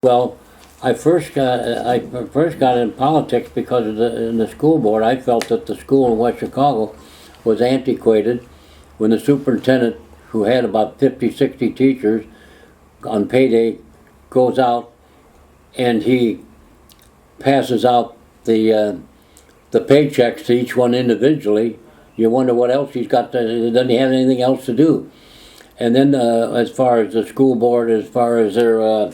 Well, I first got in politics because in the school board. I felt that the school in West Chicago was antiquated. When the superintendent, who had about 50, 60 teachers, on payday goes out and he passes out the paychecks to each one individually, you wonder what else he's got. Doesn't he have anything else to do? And then as far as the school board, as far as their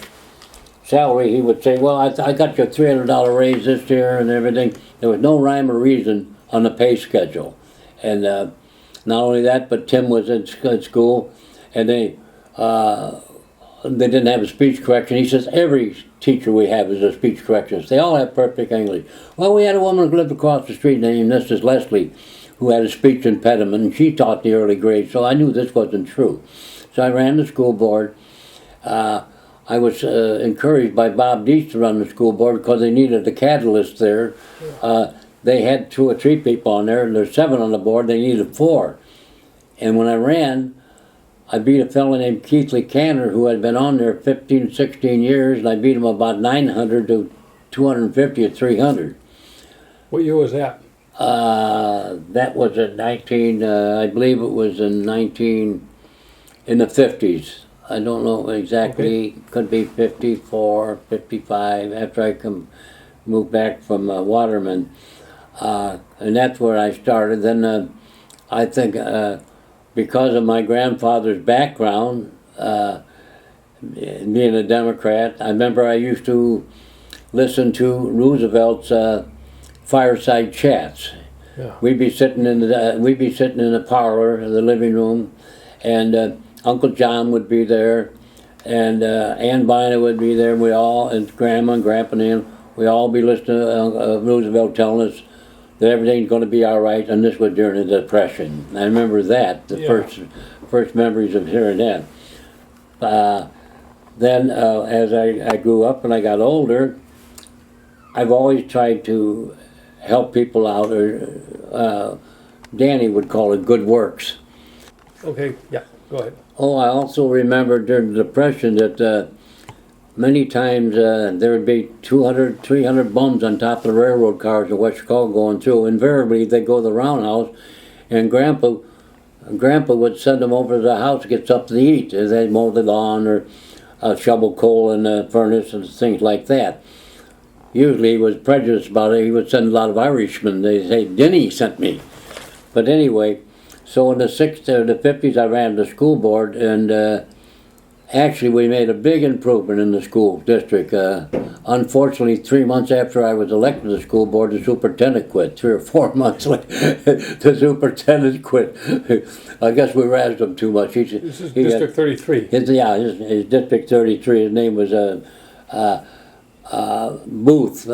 salary, he would say, well, I got your $300 raise this year and everything. There was no rhyme or reason on the pay schedule. And not only that, but Tim was in school, and they didn't have a speech correction. He says, every teacher we have is a speech correctionist. They all have perfect English. Well, we had a woman who lived across the street named Mrs. Leslie, who had a speech impediment, and she taught the early grades, so I knew this wasn't true. So I ran the school board. I was encouraged by Bob Deese to run the school board because they needed a catalyst there. They had 2 or 3 people on there, and there's 7 on the board. They needed 4. And when I ran, I beat a fellow named Keith Lee Cantor, who had been on there 15, 16 years, and I beat him about 900 to 250 or 300. What year was that? That was in I believe it was in the 50s. I don't know exactly. Okay. Could be 54, 55, after I moved back from Waterman. And that's where I started. Then I think because of my grandfather's background, being a Democrat, I remember I used to listen to Roosevelt's fireside chats. Yeah. We'd be sitting in the parlor, in the living room, and Uncle John would be there, and Ann Bynum would be there. And Grandma and Grandpa and him, we all be listening to Roosevelt telling us that everything's going to be all right, and this was during the Depression. I remember that, first memories of hearing that. Then, as I grew up and I got older, I've always tried to help people out, or Danny would call it good works. Okay, yeah, go ahead. Oh, I also remember during the Depression that many times there would be 200, 300 bums on top of the railroad cars in West Chicago going through. Invariably, they'd go to the roundhouse, and Grandpa would send them over to the house to get something to eat. They'd mow the lawn or shovel coal in the furnace and things like that. Usually he was prejudiced about it. He would send a lot of Irishmen. They'd say, Denny sent me. But anyway, so in the 60s or the 50s, I ran the school board, and actually we made a big improvement in the school district. Unfortunately, 3 months after I was elected to the school board, the superintendent quit. 3 or 4 months later, the superintendent quit. I guess we razzed him too much. This is District 33. His District 33. His name was Booth.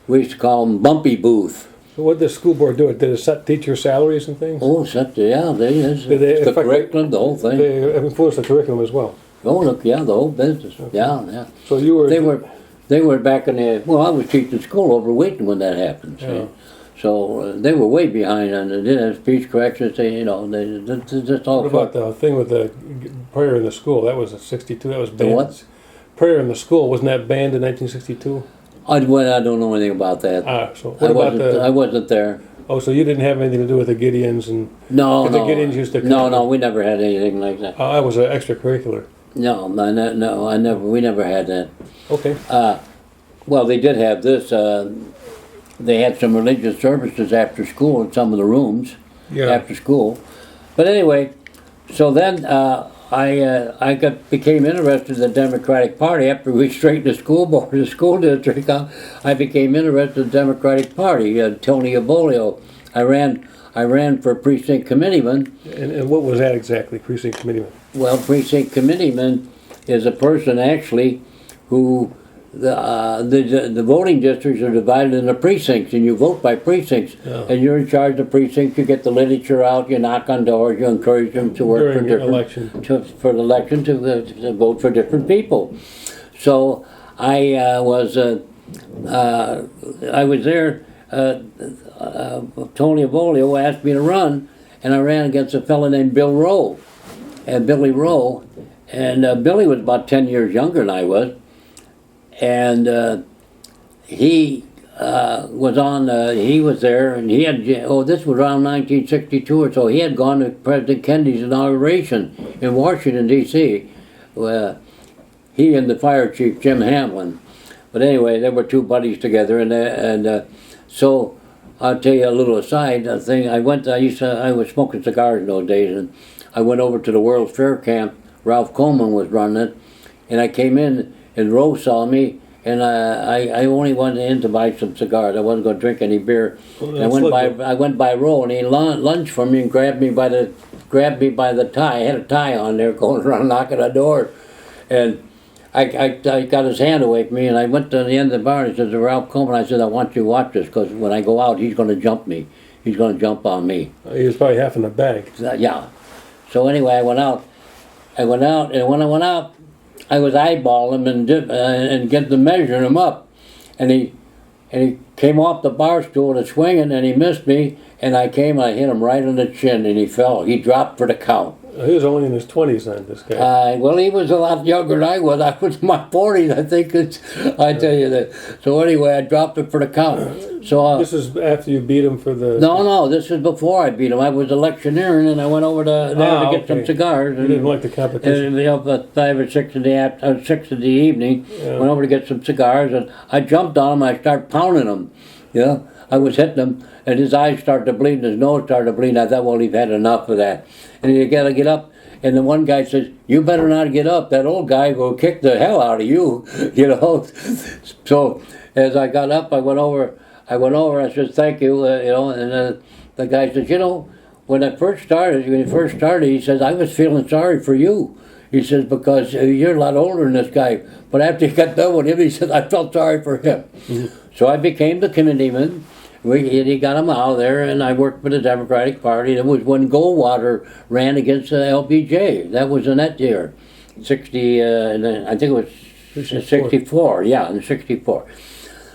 We used to call him Bumpy Booth. So what did the school board do? Did it set teacher salaries and things? Oh, the curriculum, the whole thing. They influenced the curriculum as well. Oh, look, the whole business. Okay. Yeah. So you were... They were back in the... Well, I was teaching school over Wheaton when that happened. Yeah. So they were way behind on it. They didn't have speech corrections. They just all... What about the thing with the prayer in the school? That was in 62. That was banned. The what? Prayer in the school. Wasn't that banned in 1962? I don't know anything about that. So what I wasn't there. Oh, so you didn't have anything to do with the Gideons and... No. The Gideons used to... No, we never had anything like that. I was an extracurricular. No, we never had that. Okay. Well, they did have this. They had some religious services after school in some of the rooms after school. But anyway, so then I became interested in the Democratic Party after we straightened the school board, the school district out. I became interested in the Democratic Party. Tony Abolio. I ran for precinct committeeman. And what was that exactly, precinct committeeman? Well, precinct committeeman is a person actually who the voting districts are divided into precincts, and you vote by precincts. Yeah. And you're in charge of precincts. You get the literature out. You knock on doors. You encourage them to work for different election. For the election to vote for different people. So I was there. Tony Abolio asked me to run, and I ran against a fellow named Bill Rowe, and Billy Rowe, and Billy was about 10 years younger than I was. and he he was there, and he had, this was around 1962 or so, he had gone to President Kennedy's inauguration in Washington, D.C. He and the fire chief, Jim Hamlin. But anyway, they were two buddies together, and so I'll tell you a little aside thing. I was smoking cigars in those days, and I went over to the World's Fair camp. Ralph Coleman was running it, and I came in, and Rose saw me, and I only went in to buy some cigars. I wasn't going to drink any beer. Well, I went by Roe, and he lunged for me and grabbed me by the tie. I had a tie on there, going around knocking on doors, and I got his hand away from me, and I went to the end of the bar, and he says to Ralph Coleman, I said, I want you to watch this, because when I go out, he's going to jump me. He's going to jump on me. He was probably half in the bag. Yeah. So anyway, I went out, and when I went out, I was eyeballing him and getting to measuring him up, and he came off the bar stool to swinging, and he missed me, and I hit him right on the chin, and he fell. He dropped for the count. He was only in his 20s then, this guy. Well, he was a lot younger than I was. I was in my 40s, I think. I tell you that. So anyway, I dropped it for the count. So this is after you beat him for the... No, this is before I beat him. I was electioneering, and I went over to there to get some cigars. You didn't like the competition. And at 5 or 6 in the evening, Yeah. went over to get some cigars, and I jumped on him. I started pounding him. I was hitting him, and his eyes started to bleed, and his nose started to bleed. I thought, well, he's had enough of that. And you got to get up. And the one guy says, you better not get up. That old guy will kick the hell out of you, So as I got up, I went over, I said, thank you, and the guy says, when he first started, he says, I was feeling sorry for you. He says, because you're a lot older than this guy. But after he got done with him, he said, I felt sorry for him. Mm-hmm. So I became the committeeman. He got him out of there, and I worked for the Democratic Party. It was when Goldwater ran against LBJ. That was in that year, 60. I think it was 64. Yeah, in 64.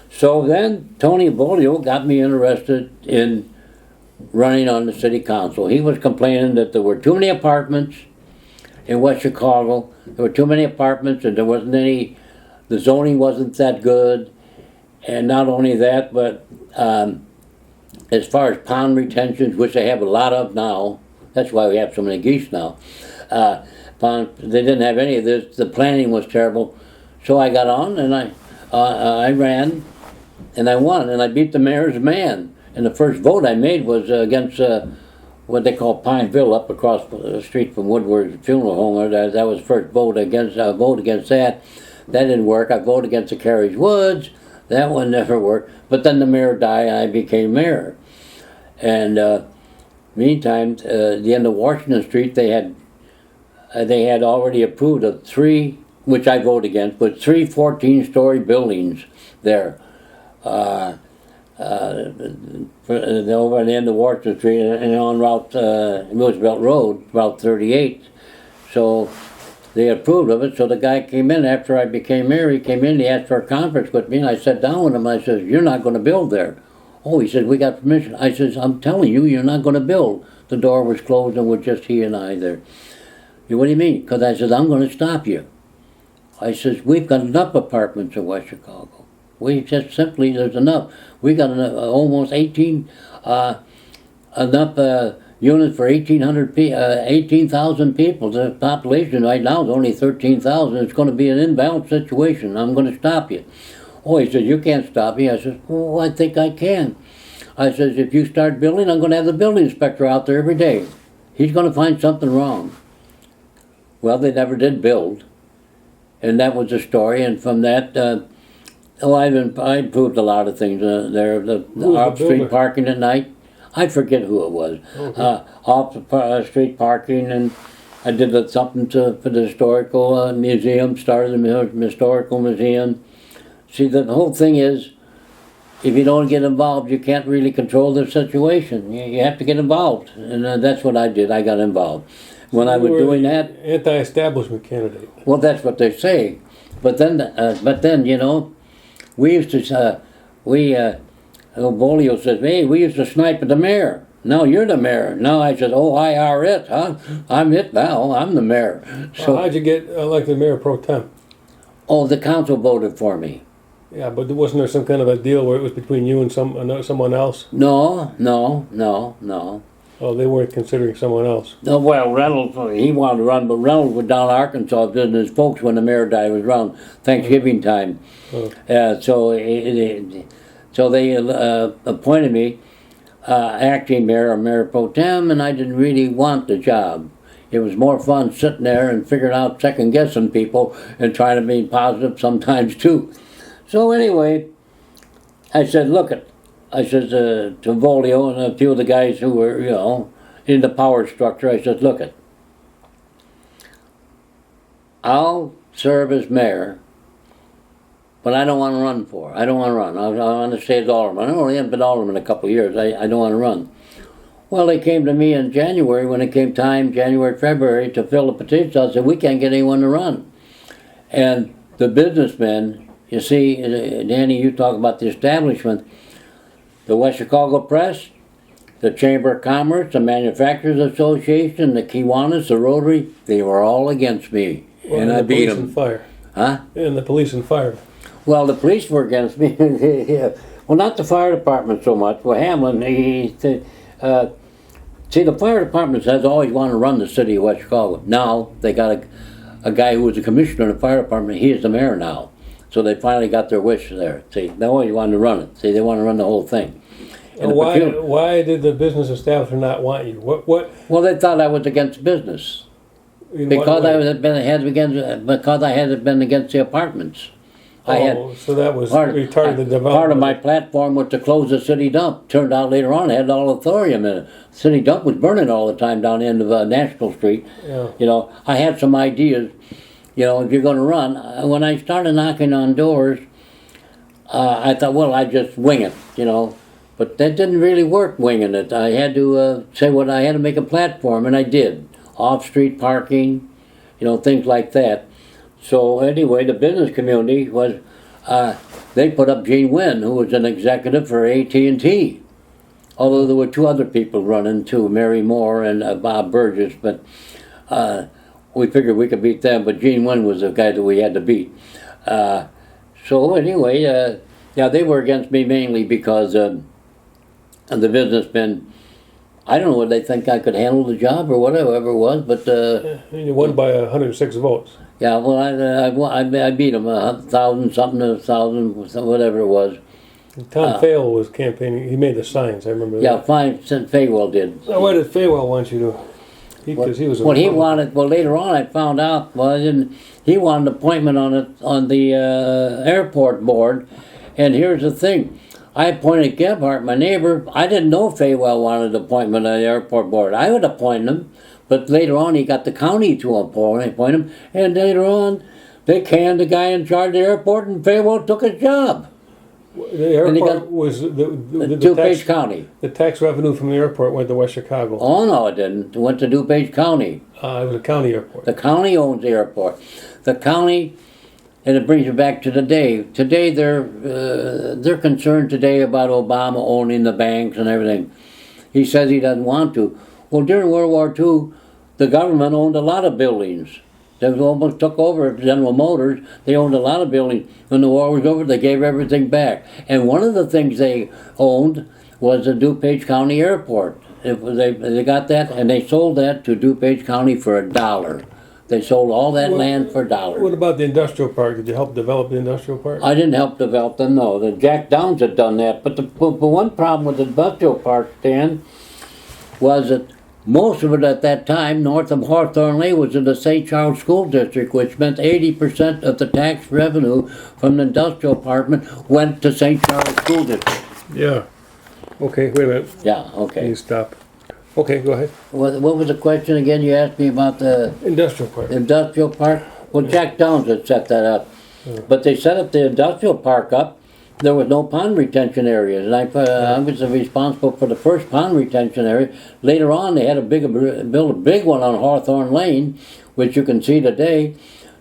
So then Tony Bolio got me interested in running on the city council. He was complaining that there were too many apartments in West Chicago. There were too many apartments, and there wasn't any. The zoning wasn't that good. And not only that, but as far as pond retentions, which they have a lot of now, that's why we have so many geese now, they didn't have any of this. The planning was terrible. So I got on, and I ran, and I won, and I beat the mayor's man. And the first vote I made was against what they call Pineville, up across the street from Woodward's funeral home. That was the first vote against that. That didn't work. I voted against the Carriage Woods. That one never worked. But then the mayor died, and I became mayor. And meantime, the end of Washington Street, they had already approved of 3, which I voted against, but 3 14-story buildings there. Over at the end of Washington Street and on Roosevelt Road, Route 38. So they approved of it. So the guy came in after I became mayor. He came in, he asked for a conference with me, and I sat down with him. I said, you're not going to build there. Oh, he said, we got permission. I said, I'm telling you, you're not going to build. The door was closed and was just he and I there. What do you mean? Because I said, I'm going to stop you. I says, we've got enough apartments in West Chicago. We just simply, there's enough. We got almost 18, enough units for 18,000 people. The population right now is only 13,000. It's going to be an inbound situation. I'm going to stop you. Oh, he says, you can't stop me. I says, oh, I think I can. I says, if you start building, I'm going to have the building inspector out there every day. He's going to find something wrong. Well, they never did build. And that was the story. And from that, I improved a lot of things there. The off-street parking at night. I forget who it was. Okay. Off-street parking, and I did something for the historical museum, started the historical museum. See, the whole thing is, if you don't get involved, you can't really control the situation. You have to get involved, and that's what I did. I got involved. When I was doing that, anti-establishment candidate. Well, that's what they say. But then, you know, we used to, Bolio says, hey, we used to snipe at the mayor. Now you're the mayor. Now I said, oh, I are it, huh? I'm it now. I'm the mayor. So how'd you get elected mayor pro tem? Oh, the council voted for me. Yeah, but wasn't there some kind of a deal where it was between you and someone else? No. Oh, they weren't considering someone else. No, well, Reynolds, he wanted to run, but Reynolds was down in Arkansas visiting his folks when the mayor died. It was around Thanksgiving time. So they appointed me acting mayor or mayor pro tem, and I didn't really want the job. It was more fun sitting there and figuring out, second guessing people and trying to be positive sometimes too. So anyway, I said, look it. I said to Volio and a few of the guys who were, in the power structure, I said, look it. I'll serve as mayor, but I don't want to run for. I don't want to run. I want to stay as alderman. I only haven't been alderman a couple of years. I don't want to run. Well, they came to me in January when it came time, January, February, to fill the petitions. I said, we can't get anyone to run. And the businessmen, you see, Danny, you talk about the establishment, the West Chicago Press, the Chamber of Commerce, the Manufacturers Association, the Kiwanis, the Rotary, they were all against me. Well, and I beat them. And fire. Huh? And the police and fire. Well, the police were against me. Yeah. Well, not the fire department so much. Well, Hamlin, see, the fire department has always wanted to run the city of West Chicago. Now, they got a guy who was a commissioner in the fire department. He is the mayor now. So they finally got their wish there. See, they always wanted to run it. See, they want to run the whole thing. Why did the business establishment not want you? What? Well, they thought I was against business. Because I had been against the apartments. So that was retarded the development. Part of my platform was to close the city dump. Turned out later on it had all the thorium in it. The city dump was burning all the time down the end of National Street. Yeah. I had some ideas. If you're going to run, when I started knocking on doors, I thought, well, I just wing it, But that didn't really work, winging it. I had to I had to make a platform, and I did. Off-street parking, things like that. So anyway, the business community was, they put up Gene Wynn, who was an executive for AT&T. Although there were two other people running too, Mary Moore and Bob Burgess, but we figured we could beat them, but Gene Wynn was the guy that we had to beat. So anyway, they were against me mainly because the businessmen, I don't know whether they think I could handle the job or whatever it was, but... you won by 106 votes. Yeah, well, I beat them 1,000, whatever it was. Tom Fayetteville was campaigning. He made the signs, I remember that. Yeah, Fayetteville did. So why did Fayetteville want you to... Because he was a... later on I found out, he wanted an appointment on the airport board, and here's the thing. I appointed Gebhardt, my neighbor. I didn't know Fayetteville wanted an appointment on the airport board. I would appoint him, but later on he got the county to appoint him, and later on they canned the guy in charge of the airport, and Fayetteville took his job. The airport was the DuPage County. The tax revenue from the airport went to West Chicago. Oh no, it didn't. It went to DuPage County. It was a county airport. The county owns the airport. The county, and it brings you back to today. Today they're concerned today about Obama owning the banks and everything. He says he doesn't want to. Well, during World War II, the government owned a lot of buildings. They almost took over General Motors. They owned a lot of buildings. When the war was over, they gave everything back. And one of the things they owned was the DuPage County Airport. They got that, and they sold that to DuPage County for $1. They sold all that land for $1. What about the industrial park? Did you help develop the industrial park? I didn't help develop them, no. The Jack Downs had done that. But the one problem with the industrial park, Stan, was that most of it at that time, north of Hawthorne Lane, was in the St. Charles School District, which meant 80% of the tax revenue from the industrial department went to St. Charles School District. Yeah. Okay, wait a minute. Yeah, okay. Can you stop? Okay, go ahead. What was the question again? You asked me about the... Industrial park. Industrial park? Well, Jack Downs had set that up. Yeah. But they set up the industrial park up. There was no pond retention areas, and I was responsible for the first pond retention area. Later on, they had build a big one on Hawthorne Lane, which you can see today,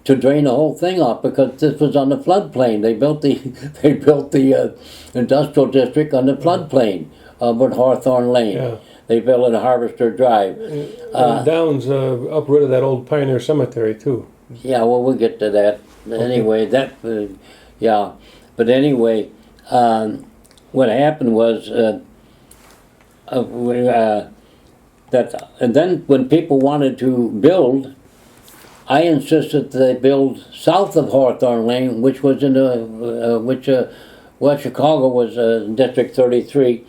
to drain the whole thing off because this was on the floodplain. They built the industrial district on the floodplain of Hawthorne Lane. Yeah. They built it at Harvester Drive. Downs uprooted that old Pioneer Cemetery too. Yeah, well, we'll get to that. Anyway, that, yeah. But anyway, what happened was that, and then when people wanted to build, I insisted that they build south of Hawthorne Lane, which was in the, West Chicago was District 33,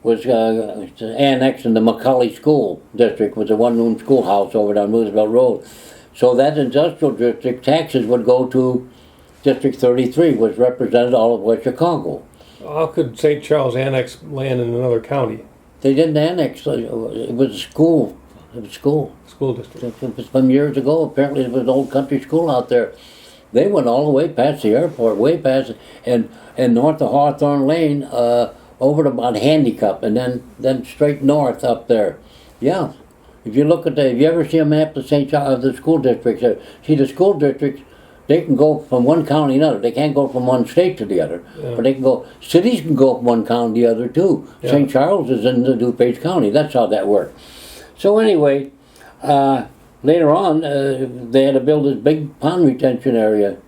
was annexed in the McCully School District, was a one-room schoolhouse over down Roosevelt Road. So that industrial district, taxes would go to District 33, which represented all of West Chicago. How could St. Charles annex land in another county? They didn't annex, it was a school. It was school. School district. It was from years ago. Apparently there was an old country school out there. They went all the way past the airport, way past, and north of Hawthorne Lane, over to about Handicap, and then straight north up there. Yeah. If you look at if you ever see a map of St. Charles, of the school districts, see the school districts, they can go from one county to another. They can't go from one state to the other. Yeah. But they can go, cities can go from one county to the other too. Yeah. St. Charles is in the DuPage County. That's how that worked. So anyway, later on, they had to build this big pond retention area.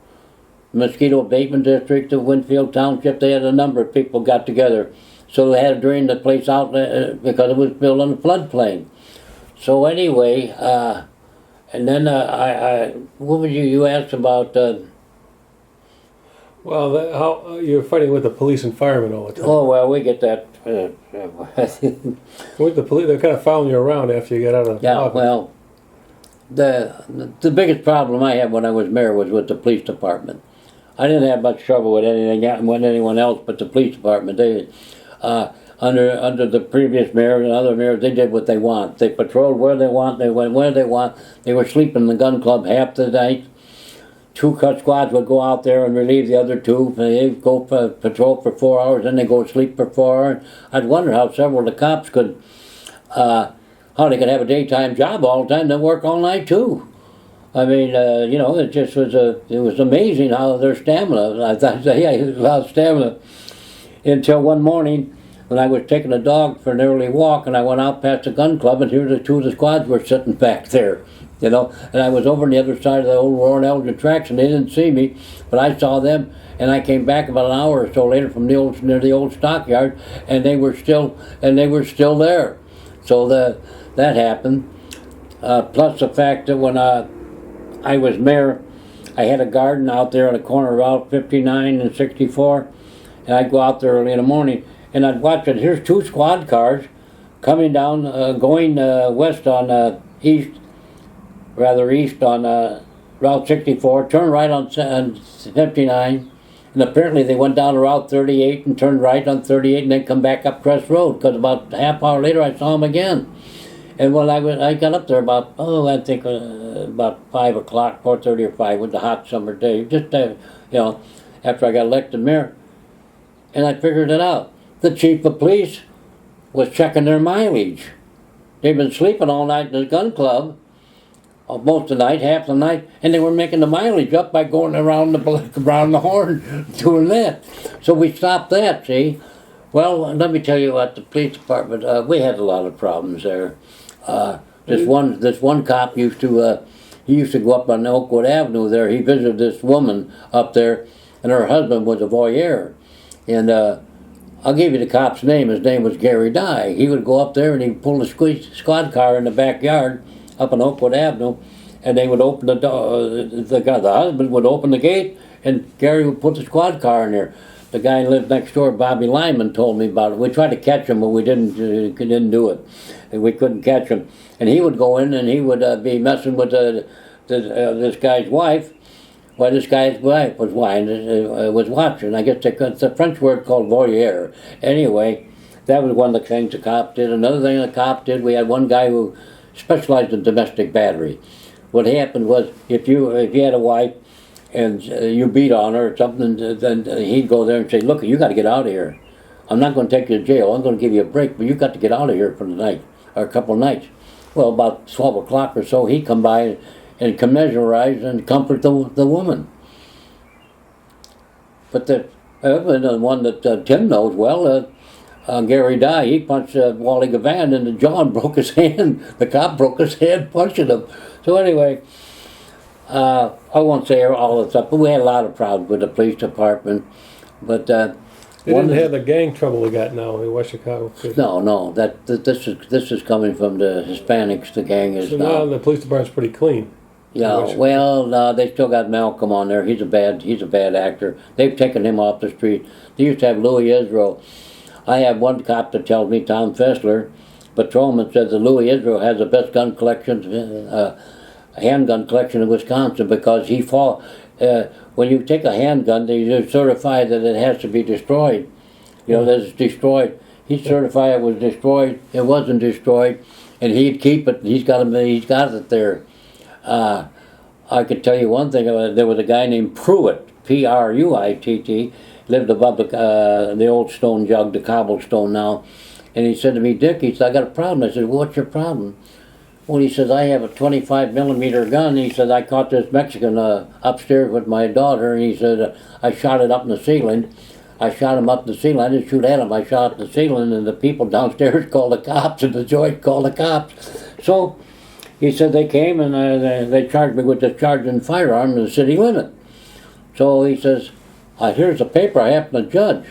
Mosquito Abatement District of Winfield Township, they had a number of people got together. So they had to drain the place out because it was built on a floodplain. So anyway, and then what would you asked about? Well, how you're fighting with the police and firemen all the time. Oh well, we get that. With the police, they're kind of following you around after you get out of. Yeah, office. well, the biggest problem I had when I was mayor was with the police department. I didn't have much trouble with anyone else, but the police department. They under the previous mayor and other mayors, they did what they want. They patrolled where they want. They went where they want. They were sleeping in the gun club half the night. 2 cut squads would go out there and relieve the other 2. They'd go patrol for 4 hours, then they go sleep for 4 hours. I'd wonder how several of the cops could, how they could have a daytime job all the time, then work all night too. I mean, you know, it just was it was amazing how their stamina. I thought, yeah, a lot of stamina. Until one morning, when I was taking a dog for an early walk, and I went out past the gun club, and here the 2 of the squads were sitting back there. You know, and I was over on the other side of the old Warren Elgin tracks, and they didn't see me, but I saw them, and I came back about an hour or so later from near the old stockyard, and they were still there. So that happened. Plus the fact that when I was mayor, I had a garden out there on the corner of Route 59 and 64, and I'd go out there early in the morning, and I'd watch it. Here's 2 squad cars coming down, going west on east on Route 64, turned right on 59, and apparently they went down to Route 38 and turned right on 38 and then come back up Crest Road, because about a half hour later I saw them again. And when I got up there about, I think about 5 o'clock, 4:30 or 5, with the hot summer day, just, you know, after I got elected mayor, and I figured it out. The chief of police was checking their mileage. They'd been sleeping all night in the gun club, most of the night, half the night, and they were making the mileage up by going around the horn doing that. So we stopped that, see. Well, let me tell you what, the police department, we had a lot of problems there. This one cop used to go up on Oakwood Avenue there. He visited this woman up there, and her husband was a voyeur. And I'll give you the cop's name. His name was Gary Dye. He would go up there and he'd pull the squad car in the backyard up on Oakwood Avenue, and they would open the door. The husband would open the gate, and Gary would put the squad car in there. The guy who lived next door, Bobby Lyman, told me about it. We tried to catch him, but we didn't do it. We couldn't catch him. And he would go in and he would be messing with this guy's wife. Well, this guy's wife was watching. I guess it's a French word called voyeur. Anyway, that was one of the things the cop did. Another thing the cop did, we had one guy who specialized in domestic battery. What happened was, if you had a wife and you beat on her or something, then he'd go there and say, look, you got to get out of here. I'm not going to take you to jail. I'm going to give you a break, but you got to get out of here for the night, or a couple of nights. Well, about 12 o'clock or so, he'd come by and commissarize and comfort the woman. But the one that Tim knows well, Gary Dye, he punched Wally Gavan in the jaw and broke his hand. The cop broke his hand punching him. So anyway, I won't say all the stuff, but we had a lot of problems with the police department. But They didn't have the gang trouble we got now in West Chicago. no, this is coming from the Hispanics. The gang is So now the police department's pretty clean. Yeah, well, they still got Malcolm on there. He's a bad actor. They've taken him off the street. They used to have Louis Israel. I have one cop that tells me, Tom Fessler, patrolman, says that Louis Israel has the best gun collection, handgun collection in Wisconsin, because he fought. When you take a handgun, they certify that it has to be destroyed. You know, that it's destroyed. He certified it was destroyed. It wasn't destroyed, and he'd keep it. He's got it there. I could tell you one thing. There was a guy named Truitt, Pruitt, lived above the old stone jug, the cobblestone now. And he said to me, Dick, he said, I got a problem. I said, well, what's your problem? Well, he says, I have a 25 millimeter gun. He said, I caught this Mexican upstairs with my daughter. And he said, I shot it up in the ceiling. I shot him up the ceiling. I didn't shoot at him. I shot the ceiling, and the people downstairs called the cops, and the joint called the cops. So he said they came, and they charged me with discharging firearm in the city limit. So he says, here's a paper I happen to judge.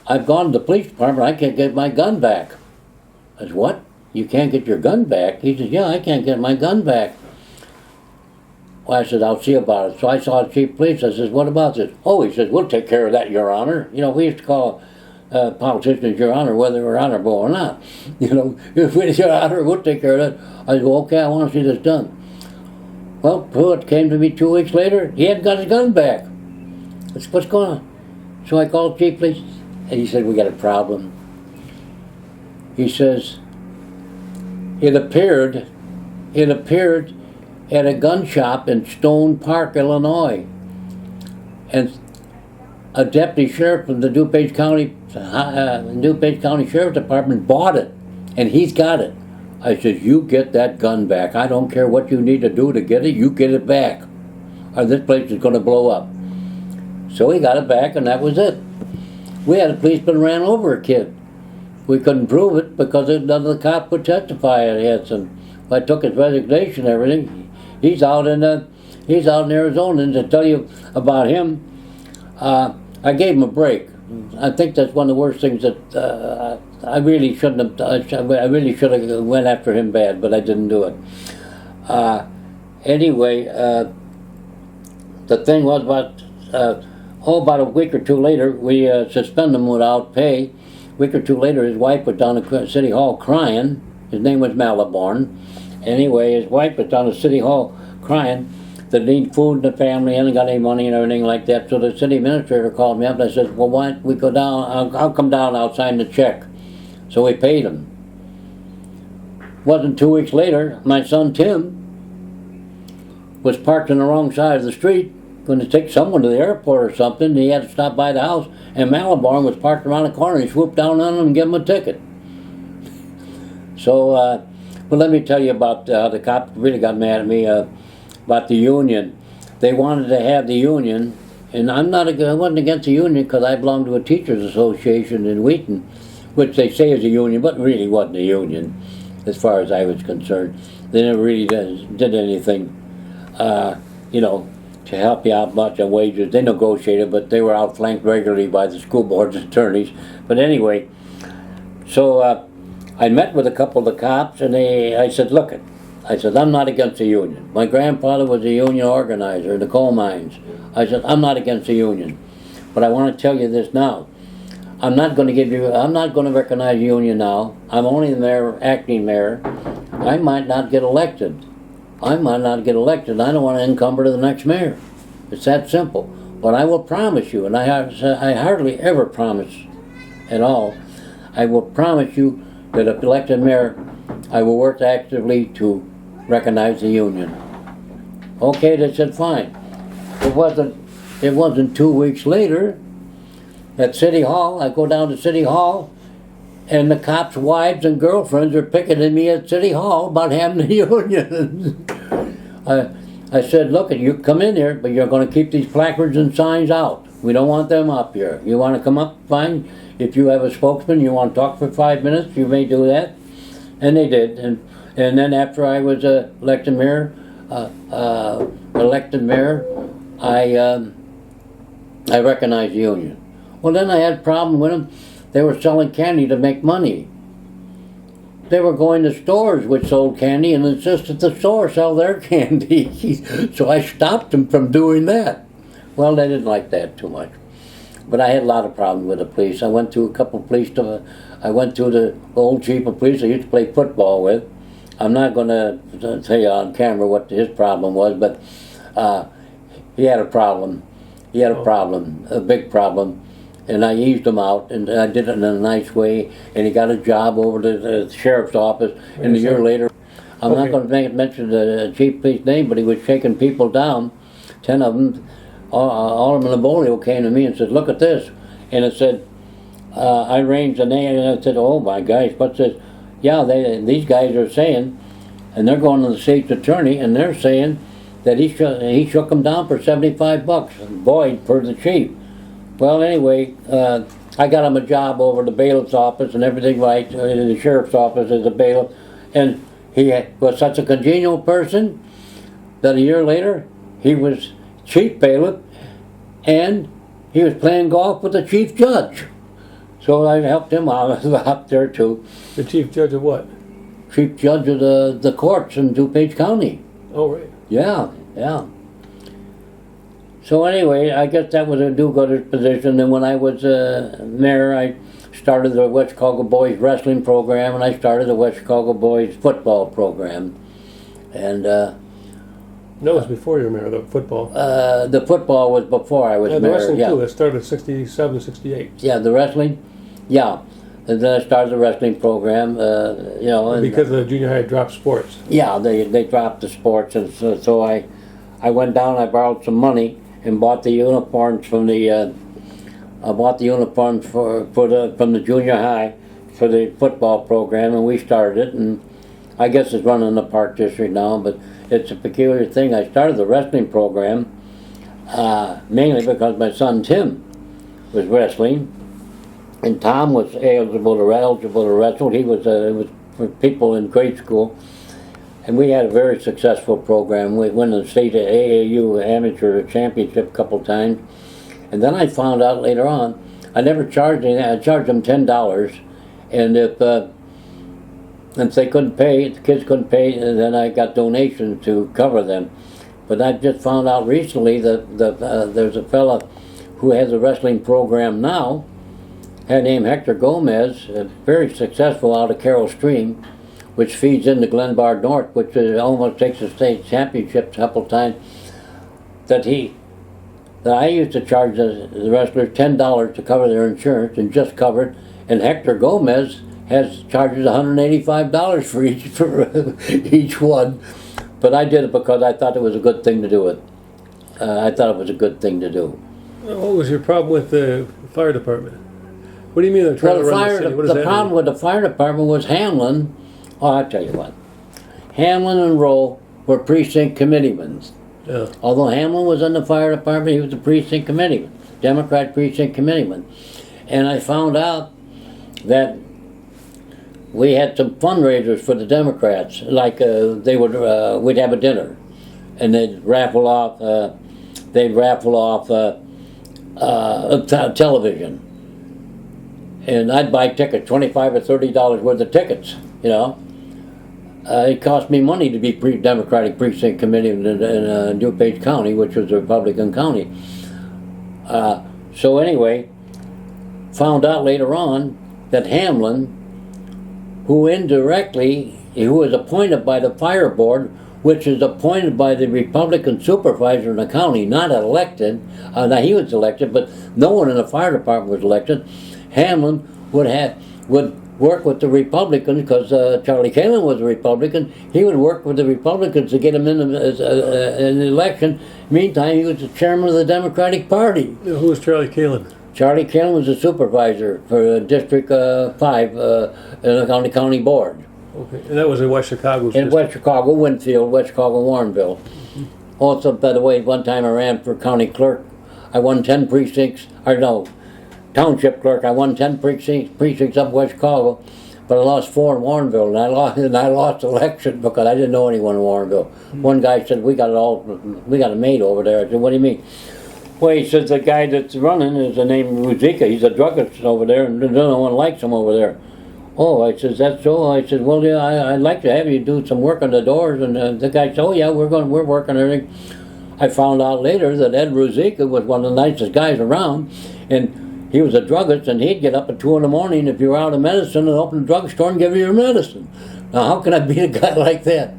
I've gone to the police department. I can't get my gun back. I said, what? You can't get your gun back? He says, yeah, I can't get my gun back. Well, I said, I'll see about it. So I saw the chief of police. I says, what about this? Oh, he says, we'll take care of that, Your Honor. You know, we used to call politicians Your Honor, whether they were honorable or not. You know, if it's Your Honor, we'll take care of that. I said, well, okay, I want to see this done. Well, Pruitt came to me 2 weeks later. He hadn't got his gun back. I said, what's going on? So I called the chief of police, and he said, we got a problem. He says, it appeared at a gun shop in Stone Park, Illinois, and a deputy sheriff from the DuPage County Sheriff's Department bought it, and he's got it. I said, you get that gun back. I don't care what you need to do to get it. You get it back, or this place is going to blow up. So he got it back, and that was it. We had a policeman ran over a kid. We couldn't prove it because none of the cops would testify. I took his resignation and everything. He's out in Arizona. And to tell you about him, I gave him a break. I think that's one of the worst things that I really shouldn't have. I really should have went after him bad, but I didn't do it. Anyway, the thing was about a week or two later, we suspended him without pay. A week or two later, his wife was down at City Hall crying. His name was Malaborn. Anyway, his wife was down at City Hall crying. They need food in the family, hadn't got any money and everything like that. So the city administrator called me up and I said, well, why don't we go down? I'll come down, I'll sign the check. So we paid him. Wasn't 2 weeks later, my son Tim was parked on the wrong side of the street, going to take someone to the airport or something. He had to stop by the house, and Malaborn was parked around the corner. He swooped down on him and gave him a ticket. So, well, let me tell you about the cop really got mad at me about the union. They wanted to have the union, and I wasn't against the union because I belonged to a teachers association in Wheaton, which they say is a union, but really wasn't a union as far as I was concerned. They never really did anything, you know, to help you out much on wages. They negotiated, but they were outflanked regularly by the school board's attorneys. But anyway, so I met with a couple of the cops, and I said, look, I said, I'm not against the union. My grandfather was a union organizer in the coal mines. I said, I'm not against the union. But I want to tell you this now. I'm not going to recognize the union now. I'm only the mayor, acting mayor. I might not get elected. I don't want to encumber to the next mayor. It's that simple. But I will promise you, and I hardly ever promise at all, I will promise you that if elected mayor, I will work actively to recognize the union. Okay, they said fine. It wasn't 2 weeks later at City Hall. I go down to City Hall, and the cops' wives and girlfriends are picketing me at City Hall about having the union. I said, look, you come in here, but you're going to keep these placards and signs out. We don't want them up here. You want to come up, fine. If you have a spokesman, you want to talk for 5 minutes, you may do that. And they did. And then after I was elected mayor, elected mayor, I recognized the union. Well, then I had a problem with them. They were selling candy to make money. They were going to stores which sold candy and insisted the store sell their candy. So I stopped them from doing that. Well, they didn't like that too much. But I had a lot of problems with the police. I went to a couple of police. I went to the old chief of police I used to play football with. I'm not going to tell you on camera what his problem was, but he had a problem. He had a problem, a big problem. And I eased him out, and I did it in a nice way, and he got a job over to the sheriff's office, and a year later, I'm not going to mention the chief police name, but he was shaking people down, 10 of them. Alderman Labolio came to me and said, look at this, and it said, I arranged the name, and I said, oh my gosh, what's this? Yeah, these guys are saying, and they're going to the state's attorney, and they're saying that he shook them down for $75, Boyd, for the chief. Well, anyway, I got him a job over the bailiff's office and everything right, in the sheriff's office as a bailiff, and he was such a congenial person that a year later he was chief bailiff and he was playing golf with the chief judge. So I helped him out up there too. The chief judge of what? Chief judge of the courts in DuPage County. Oh, right. Yeah. So anyway, I guess that was a do-gooder position. And when I was mayor, I started the West Chicago Boys wrestling program, and I started the West Chicago Boys football program. And that was before you were mayor, the football. The football was before I was mayor. The wrestling too. It started in 67, 68. Yeah, the wrestling. Yeah, and then I started the wrestling program. And because the junior high dropped sports. Yeah, they dropped the sports, and so I went down. I borrowed some money and bought the uniforms from the from the junior high for the football program, and we started it. And I guess it's running in the Park District now, but it's a peculiar thing. I started the wrestling program mainly because my son Tim was wrestling, and Tom was eligible to wrestle. He was it was for people in grade school. And we had a very successful program. We won the state AAU amateur championship a couple times. And then I found out later on, I never charged anything. I charged them $10. And if they couldn't pay, the kids couldn't pay, and then I got donations to cover them. But I just found out recently that there's a fella who has a wrestling program now, named Hector Gomez, very successful out of Carroll Stream, which feeds into Glenbard North, which almost takes the state championship a couple times, that I used to charge the wrestlers $10 to cover their insurance, and just covered, and Hector Gomez charges $185 for each one. But I did it because I thought it was a good thing to do it. I thought it was a good thing to do. What was your problem with the fire department? What do you mean they're trying to run the city? What does that problem mean? with the fire department was Hamlin. Oh, I'll tell you what. Hamlin and Rowe were precinct committeemen. Yeah. Although Hamlin was in the fire department, he was a precinct committeeman, Democrat precinct committeeman. And I found out that we had some fundraisers for the Democrats, like we'd have a dinner, and they'd raffle off television, and I'd buy tickets, $25 or $30 worth of tickets, It cost me money to be Democratic precinct committeeman in DuPage County, which was a Republican county. So anyway, found out later on that Hamlin, who was appointed by the fire board, which is appointed by the Republican supervisor in the county, not elected. Now he was elected, but no one in the fire department was elected. Hamlin would work with the Republicans, because Charlie Kalin was a Republican. He would work with the Republicans to get him in an election. Meantime, he was the chairman of the Democratic Party. Who was Charlie Kalin? Charlie Kalin was a supervisor for District 5 in the county board. Okay, and that was in West Chicago. In West Chicago, Winfield, West Chicago, Warrenville. Mm-hmm. Also, by the way, one time I ran for county clerk. I won 10 precincts, township clerk. I won 10 precincts up West Chicago, but I lost 4 in Warrenville, and I lost election because I didn't know anyone in Warrenville. One guy said, we got a maid over there. I said, what do you mean? Well, he says the guy that's running is the name Ruzika. He's a druggist over there, and no one likes him over there. Oh, I says, that's so? I said, well, yeah, I'd like to have you do some work on the doors. And the guy said, oh yeah, we're working everything. I found out later that Ed Ruzika was one of the nicest guys around, and he was a druggist, and he'd get up at 2 in the morning if you were out of medicine and open the drugstore and give you your medicine. Now, how can I be a guy like that?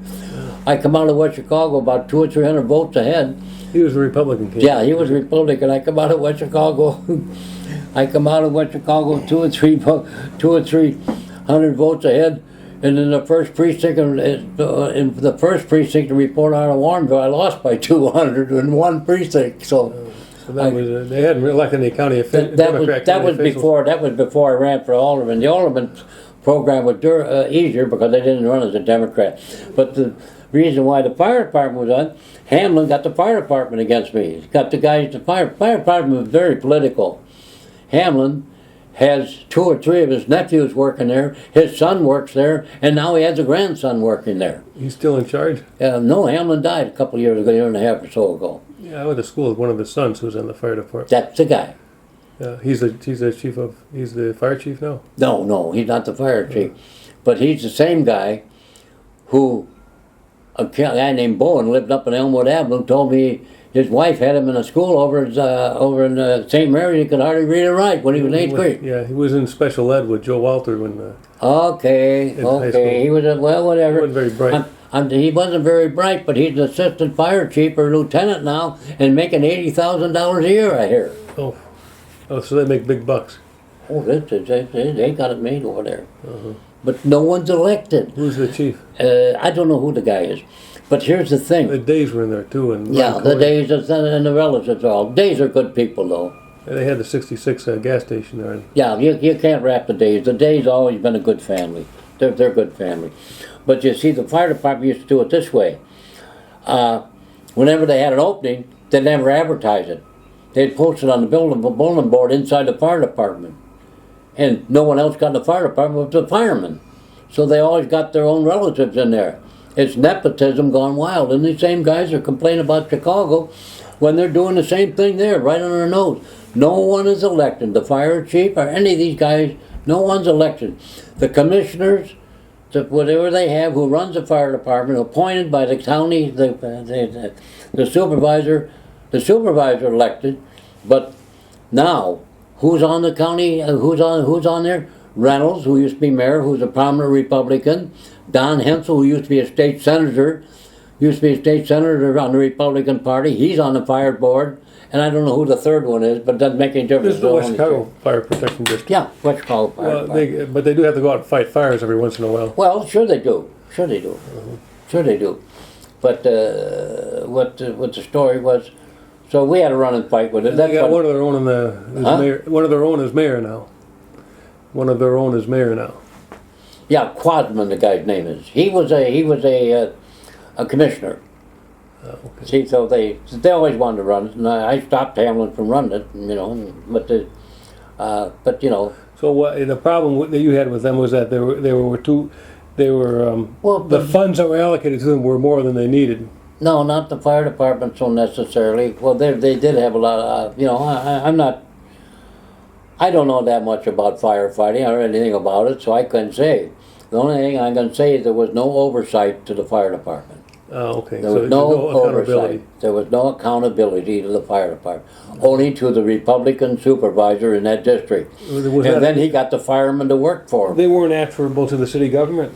I come out of West Chicago about 200 or 300 votes ahead. He was a Republican candidate. Yeah, he was a Republican. I come out of West Chicago. I come out of West Chicago 2 or 300 votes ahead, and in the first precinct, to report out of Warrenville, I lost by 200 in one precinct. So that was they hadn't elected any county officials. That was before I ran for alderman. The alderman program was easier because I didn't run as a Democrat. But the reason why the fire department was on, Hamlin got the fire department against me. He got the guys. The fire department was very political. Hamlin has 2 or 3 of his nephews working there. His son works there, and now he has a grandson working there. He's still in charge? No, Hamlin died a couple of years ago, a year and a half or so ago. Yeah, I went to school with one of his sons who's in the fire department. That's the guy. He's the fire chief now? No, he's not the fire chief. But he's the same guy who, a guy named Bowen lived up in Elmwood Avenue, told me his wife had him in a school over in St. Mary's. He could hardly read or write when he was in 8th grade. Yeah, he was in special ed with Joe Walter when. Okay. He was whatever. He wasn't very bright. He wasn't very bright, but he's an assistant fire chief or lieutenant now, and making $80,000 a year, I hear. Oh, so they make big bucks. Oh, they got it made over there. But no one's elected. Who's the chief? I don't know who the guy is. But here's the thing. The Days were in there too, and yeah, the Days and the relatives all. Days are good people though. And they had the 66 gas station there. Yeah, you can't rap the Days. The Days always been a good family. They're a good family. But you see, the fire department used to do it this way. Whenever they had an opening, they never advertise it. They'd post it on the bulletin board inside the fire department, and no one else got in the fire department but the firemen. So they always got their own relatives in there. It's nepotism gone wild, and these same guys are complaining about Chicago when they're doing the same thing there, right on their nose. No one is elected. The fire chief or any of these guys, no one's elected. The commissioners, whatever they have, who runs the fire department, appointed by the county, the supervisor elected. But now, who's on the county? Who's on there? Reynolds, who used to be mayor, who's a prominent Republican. Don Hensel, who used to be a state senator on the Republican Party. He's on the fire board, and I don't know who the third one is, but it doesn't make any difference. This is the West Chicago Fire Protection District. Yeah, West Chicago Fire. But they do have to go out and fight fires every once in a while. Well, sure they do. Sure they do. But what the story was, so we had a run and fight with it. They got one of their own mayor. One of their own is mayor now. Yeah, Quadman, the guy's name is. He was a commissioner. Okay. See, so they always wanted to run it, and I stopped Hamlin from running it, but So what the problem that you had with them was that the funds that were allocated to them were more than they needed. No, not the fire department so necessarily. Well, they did have a lot of, I don't know that much about firefighting. I don't know anything about it, so I couldn't say. The only thing I can say is there was no oversight to the fire department. Oh, okay. There was no oversight. There was no accountability to the fire department. Only to the Republican supervisor in that district. Then he got the firemen to work for him. They weren't answerable to the city government?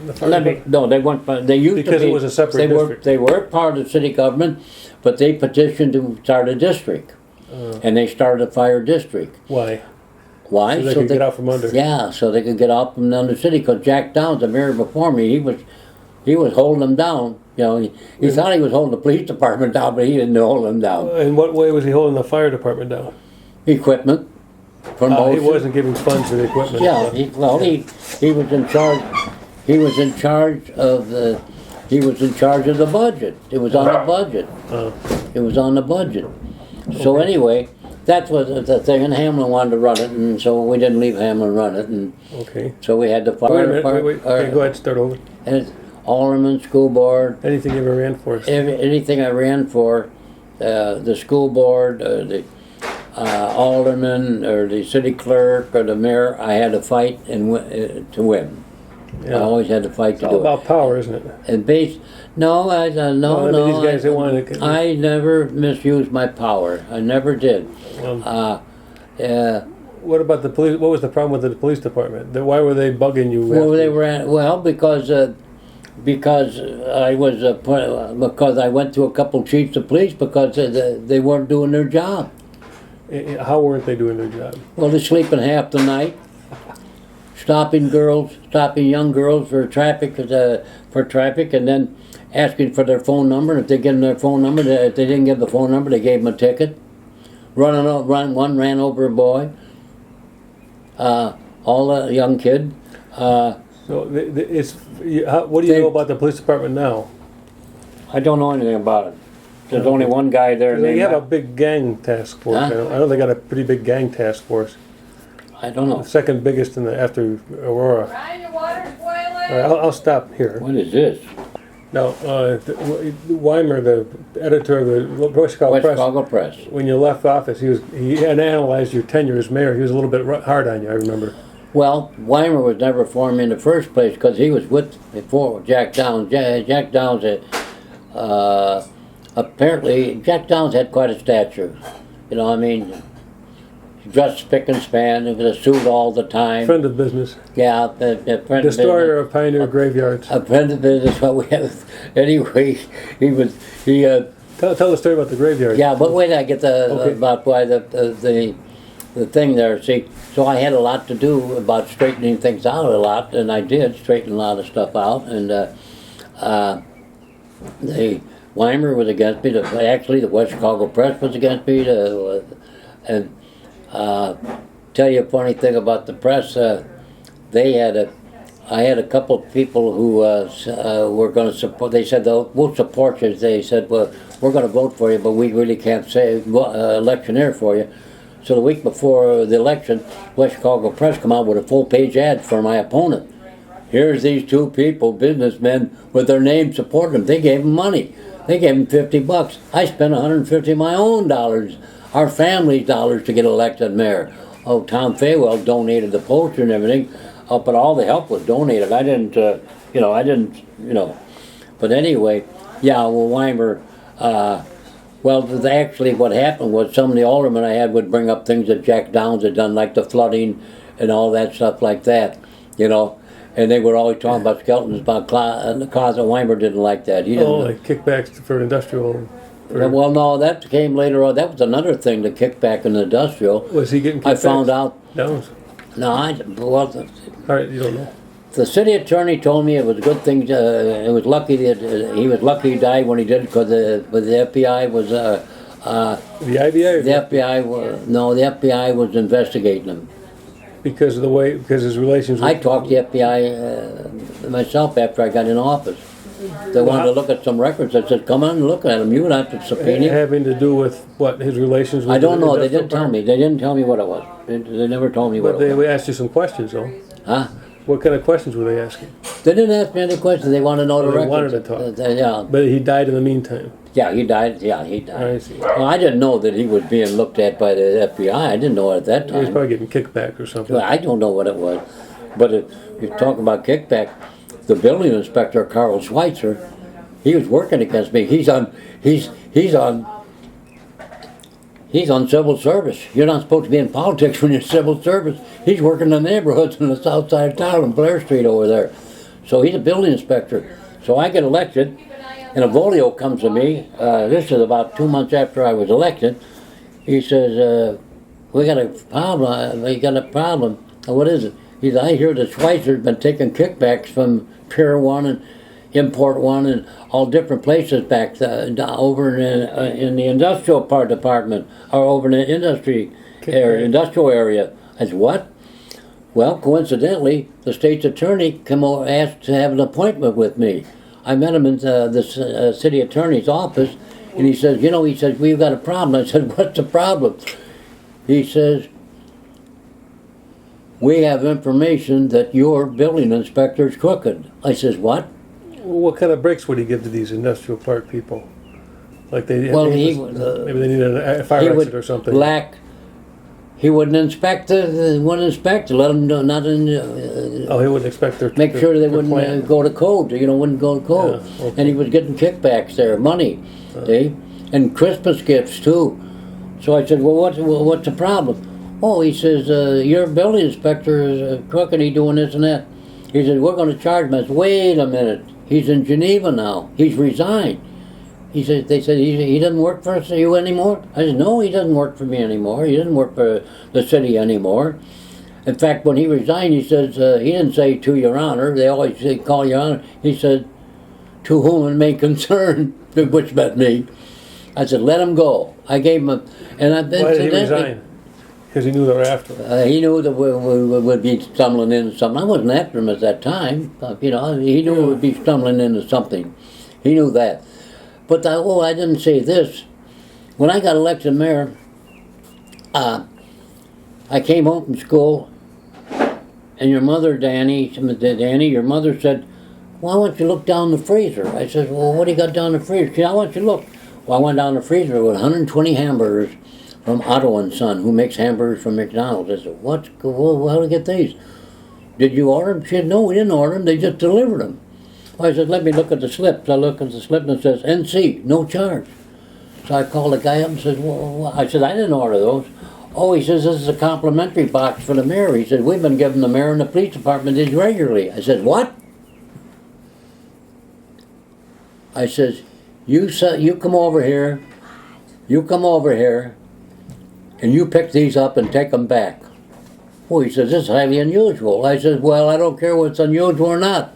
No, they weren't. They used to be. Because it was a separate district. They were part of the city government, but they petitioned to start a district. And they started a fire district. Why? Why? So they could get out from under. Yeah, so they could get out from under the city. Because Jack Downs, the mayor before me, he was holding them down. He thought he was holding the police department down, but he didn't hold them down. In what way was he holding the fire department down? Equipment, promotion. He wasn't giving funds for the equipment. Yeah, he was in charge. He was in charge of the. He was in charge of the budget. It was on the budget. It was on the budget. So anyway, That was the thing, and Hamlin wanted to run it, and so we didn't leave Hamlin run it, and Okay. so we had the Wait a fire minute. department. Wait. Okay, go ahead. Start over. And alderman, school board, Anything you ever ran for? anything I ran for, the school board, the alderman, or the city clerk, or the mayor, I had to fight and to win. I Yeah. always had to fight It's to all do it. about power, isn't it? And no, I mean, these guys, they want to. I never misused my power. I never did. What about the police? What was the problem with the police department? Why were they bugging you? Well, they were because I was because I went to a couple chiefs of police because they weren't doing their job. How weren't they doing their job? Well, they're sleeping half the night, stopping young girls for traffic, and then asking for their phone number. If they give them their phone number, if they didn't give the phone number, they gave them a ticket. One ran over a boy. All the young kid. So what do you know about the police department now? I don't know anything about it. There's only one guy there. They have a big gang task force. Huh? I know they got a pretty big gang task force. I don't know. The second biggest after Aurora. Ryan, your water's boiling. All right, I'll stop here. What is this? Now, Weimer, the editor of the West Chicago Press, Press. when you left office, he had analyzed your tenure as mayor. He was a little bit hard on you, I remember. Well, Weimer was never for me in the first place because he was before Jack Downs. Jack Downs apparently Jack Downs had quite a stature. You know, I mean, dressed spick and span, with a suit all the time. Friend of business. Yeah, friend Destroyer of Pioneer graveyards. A friend of business. What we have. Anyway, Tell the story about the graveyard. Yeah, but wait, I get Okay. about why the thing there. See, so I had a lot to do about straightening things out a lot, and I did straighten a lot of stuff out. And the Weimer was against me. Actually, the West Chicago Press was against me. And tell you a funny thing about the press. I had a couple of people who were going to support. They said, "We'll support you." They said, "Well, we're going to vote for you, but we really can't say electioneer for you." So the week before the election, West Chicago Press come out with a full-page ad for my opponent. Here's these two people, businessmen, with their names supporting them. They gave them money. They gave them $50. I spent $150 of my own dollars, our family's dollars, to get elected mayor. Oh, Tom Faywell donated the poster and everything. But all the help was donated. I didn't. But anyway, yeah. Well, Weimer. Actually, what happened was some of the aldermen I had would bring up things that Jack Downs had done, like the flooding and all that stuff like that. And they were always talking about skeletons, about the closet. Weimer didn't like that. He didn't. Like kickbacks for industrial. Well, no, that came later on. That was another thing, the kickback in the industrial. Was he getting kickbacks? I found out. Downs. No, All right, you don't know. The city attorney told me it was a good thing. It was lucky that he was lucky he died when he did, because the FBI was. The IBI. The FBI was investigating him. Because his relations. I talked to the FBI myself after I got in office. They wanted to look at some records. I said, "Come on and look at them. You don't have to subpoena." Having to do with what, his relations with. I don't the know. They industrial didn't tell park? me. They didn't tell me what it was. They never told me what But it was. they asked you some questions, though. Huh? What kind of questions were they asking? They didn't ask me any questions. They wanted to know the They records. wanted to talk. Yeah. But he died in the meantime. Yeah, he died. Yeah, he died. I see. Well, I didn't know that he was being looked at by the FBI. I didn't know it at that He was time. probably getting kickback or something. Well, I don't know what it was. But if you talk about kickback, the building inspector, Carl Schweitzer, he was working against me. He's on civil service. You're not supposed to be in politics when you're civil service. He's working in the neighborhoods in the south side of town on Blair Street over there. So he's a building inspector. So I get elected, and Avolio comes to me. This is about 2 months after I was elected. He says, "We got a problem. We got a problem." What is it? He said, "I hear that Schweitzer's been taking kickbacks from Pier 1 and Import 1 and all different places back over in the industrial department, or over in the industrial area." I said, "What?" Well, coincidentally, the state's attorney came over, asked to have an appointment with me. I met him in the city attorney's office, and he says, "We've got a problem." I said, "What's the problem?" He says, we have information that your building inspector is crooked. I says, what? What kind of breaks would he give to these industrial park people? Like maybe they needed a fire exit or something. He wouldn't inspect it. Let them know, not in. Oh, he wouldn't inspect their. Make sure they wouldn't go to code. Wouldn't go to code. Yeah, okay. And he was getting kickbacks there, money, see, and Christmas gifts too. So I said, well, what's the problem? Oh, he says, your building inspector is crooked. He's doing this and that. He said, we're going to charge him. I said, wait a minute. He's in Geneva now. He's resigned. He said, they said, he doesn't work for you anymore? I said, no, he doesn't work for me anymore. He doesn't work for the city anymore. In fact, when he resigned, he says, he didn't say to your honor. They always say, call your honor. He said, to whom it may concern, which meant me. I said, let him go. I gave him and I've been. Why did he resign? Because he knew they were after him. He knew that we would be stumbling into something. I wasn't after him at that time. He knew we would be stumbling into something. He knew that. But I didn't say this. When I got elected mayor, I came home from school, and your mother, Danny, your mother said, why don't you look down the freezer? I said, well, what do you got down the freezer? She said, why don't you look? Well, I went down the freezer with 120 hamburgers from Otto & Son, who makes hamburgers from McDonald's. I said, how do we get these? Did you order them? She said, no, we didn't order them. They just delivered them. I said, let me look at the slips. I look at the slip and it says, NC, no charge. So I called the guy up and said, well, I said, I didn't order those. Oh, he says, this is a complimentary box for the mayor. He said, we've been giving the mayor and the police department these regularly. I said, what? I says, you come over here, and you pick these up and take them back. Well, he says, this is highly unusual. I said, well, I don't care whether it's unusual or not.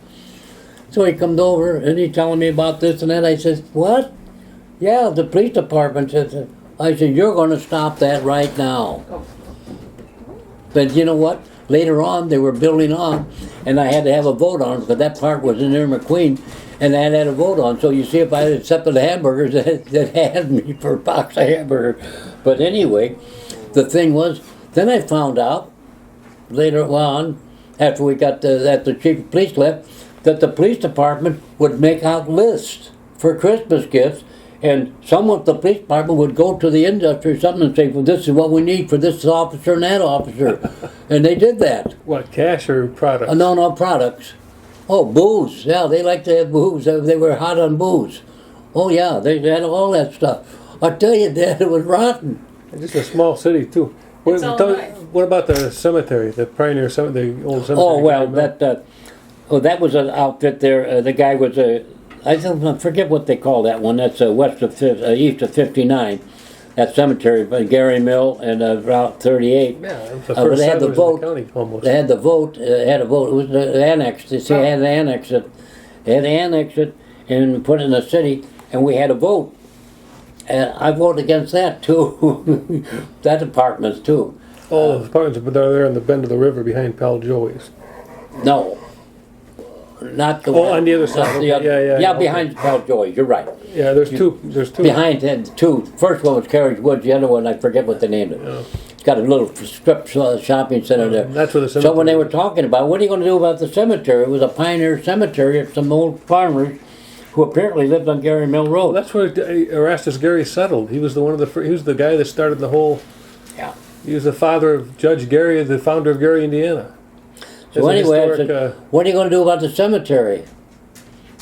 So he comes over and he's telling me about this and that. I said, what? Yeah, the police department said. I said, you're going to stop that right now. But you know what? Later on, they were building on, and I had to have a vote on it because that part was in there, McQueen, and I had a vote on. So you see, if I had accepted the hamburgers, that had me for a box of hamburgers. But anyway, the thing was, then I found out later on, after we got the chief of police left, that the police department would make out lists for Christmas gifts, and someone at the police department would go to the industry or something and say, well, this is what we need for this officer and that officer. And they did that. What, cash or products? No, products. Oh, booze. Yeah, they like to have booze. They were hot on booze. Oh, yeah, they had all that stuff. I tell you, Dad, it was rotten. It's just a small city, too. What about the cemetery, the Pioneer Cemetery, the old cemetery? Oh, well, that was an outfit there. The guy was I forget what they call that one. That's east of 59. That cemetery, by Gary Mill and Route 38. Yeah, it was the first they had the vote. In the county, almost. They had the vote. Had a vote. It was annexed. They had to annex it. They had to annex it and put it in the city, and we had a vote. And I voted against that too. That apartments too. All the apartments, but they're there on the bend of the river behind Pal Joey's. No. Not the one. Oh, on the other side. Yeah, behind Pal Joey's. You're right. Yeah, there's two. Behind two. First one was Carriage Woods. The other one, I forget what they named it. Yeah. It's got a little strip shopping center there. That's where the cemetery. So when they were talking about, what are you going to do about the cemetery? It was a pioneer cemetery of some old farmers who apparently lived on Gary Mill Road. Well, that's where Erastus Gary settled. He was he was the guy that started the whole. Yeah. He was the father of Judge Gary, the founder of Gary, Indiana. So anyway, I said, what are you going to do about the cemetery?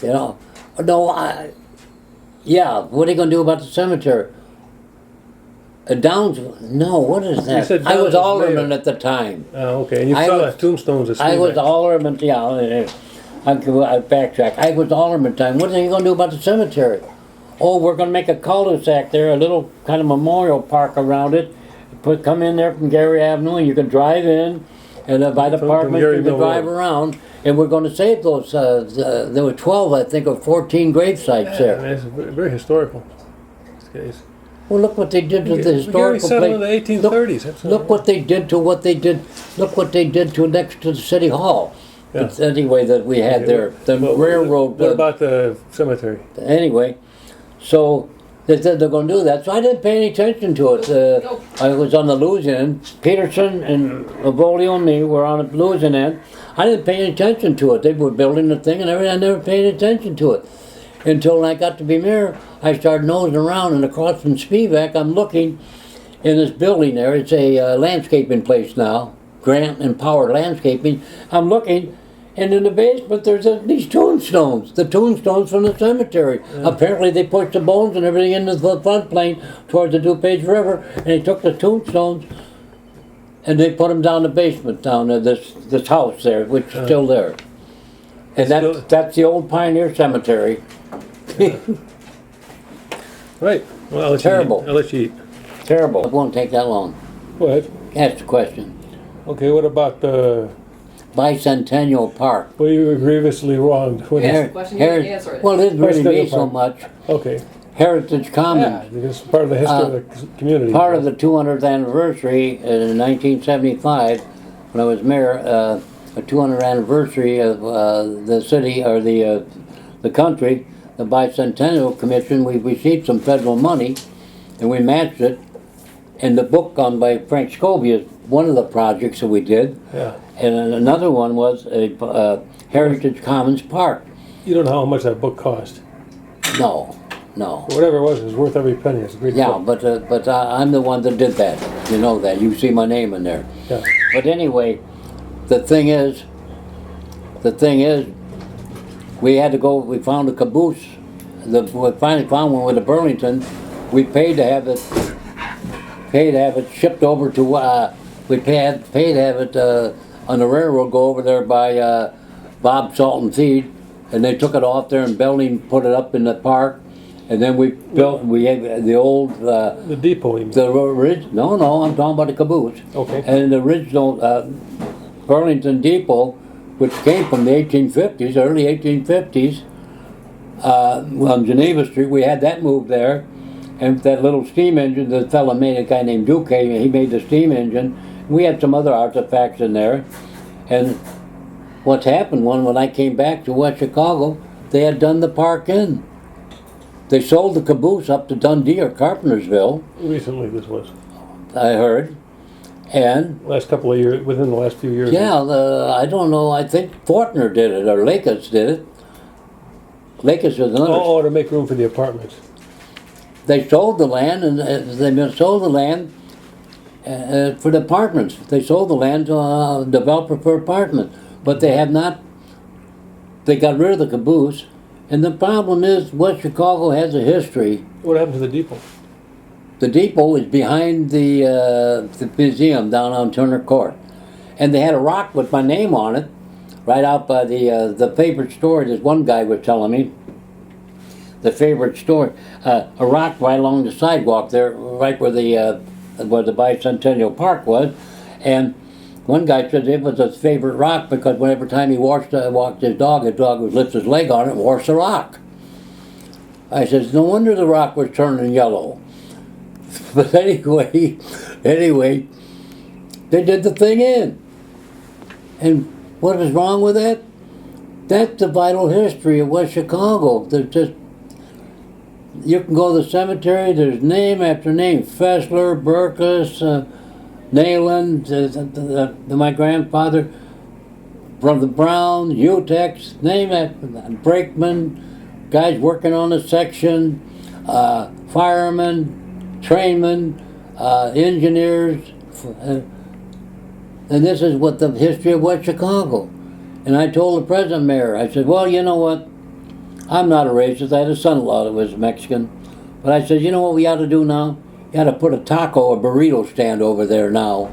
You know, what are you going to do about the cemetery? Downs, no, what is that? I was alderman at the time. Oh, okay, and you saw the tombstones. I was alderman, I backtrack. I was alderman time. What are you going to do about the cemetery? Oh, we're going to make a cul-de-sac there, a little kind of memorial park around it. Come in there from Gary Avenue, and you can drive in. And by the apartment, you can drive around, and we're going to save those. There were 12, I think, or 14 grave sites there. It's very historical. Well, look what they did to the historical place. In the 1830s. Look what they did to what they did. Look what they did to next to the city hall. Yeah. But anyway, that we had there, the railroad. What about the cemetery? Anyway, so They said they're going to do that, so I didn't pay any attention to it. I was on the losing end. Peterson and Lavolio and me were on the losing end. I didn't pay any attention to it. They were building the thing and everything. I never paid attention to it. Until when I got to be mayor, I started nosing around, and across from Spivak, I'm looking in this building there. It's a landscaping place now, Grant and Power Landscaping. I'm looking, and in the basement there's these tombstones, the tombstones from the cemetery. Yeah. Apparently they pushed the bones and everything into the floodplain towards the DuPage River, and they took the tombstones and they put them down the basement, down to this house there, which is still there. And that's the old Pioneer Cemetery. Right. Well, I'll let Terrible. I'll let you eat. Terrible. It won't take that long. Go ahead. Ask the question. Okay, what about the Bicentennial Park? Well, you were grievously wronged. Ask the question, you didn't answer it. Well, it didn't really mean so Park. much. Okay. Heritage Commons. Yeah, it's part of the history of the community. Part of the 200th anniversary in 1975, when I was mayor, a 200th anniversary of the city, or the country, the Bicentennial Commission, we received some federal money, and we matched it. And the book by Frank Scobie is one of the projects that we did. Yeah. And another one was a Heritage Commons Park. You don't know how much that book cost. No. Whatever it was worth every penny. It's a great book. But I'm the one that did that. You know that. You see my name in there. Yeah. But anyway, the thing is, we had to go. We found a caboose. We finally found one with a Burlington. We paid to have it shipped over to. We paid to have it on the railroad go over there by Bob Salt and Feed, and they took it off there, and Belding put it up in the park, and then we had the old. The depot, you mean? No, I'm talking about the caboose. Okay. And the original Burlington Depot, which came from the 1850s, early 1850s, on Geneva Street, we had that moved there. And that little steam engine, the fellow made, a guy named Duque, he made the steam engine. We had some other artifacts in there. And what's happened, when I came back to West Chicago, they had done the park in. They sold the caboose up to Dundee or Carpentersville. Recently this was. I heard. And last couple of years, within the last few years. Yeah, I don't know, I think Fortner did it, or Lakis did it. Lakis was another. Oh, to make room for the apartments. They sold the land, and they sold the land for the apartments. They sold the land to a developer for apartments, but they have not. They got rid of the caboose, and the problem is West Chicago has a history. What happened to the depot? The depot is behind the museum down on Turner Court, and they had a rock with my name on it, right out by the favorite store. This one guy was telling me. The favorite store, a rock right along the sidewalk there, right where the Bicentennial Park was, and one guy said it was his favorite rock because whenever time he walked his dog would lift his leg on it and wash the rock. I says, no wonder the rock was turning yellow. But anyway, they did the thing in. And what is wrong with that? That's the vital history of West Chicago. There's just, you can go to the cemetery, there's name after name. Fessler, Burkus, Nayland, my grandfather, Brother Brown, Utex, name after Brakeman, guys working on the section, firemen, trainmen, engineers. And this is what the history of West Chicago. And I told the present mayor, I said, well, you know what? I'm not a racist. I had a son-in-law that was Mexican. But I said, you know what we ought to do now? You ought to put a taco or burrito stand over there now.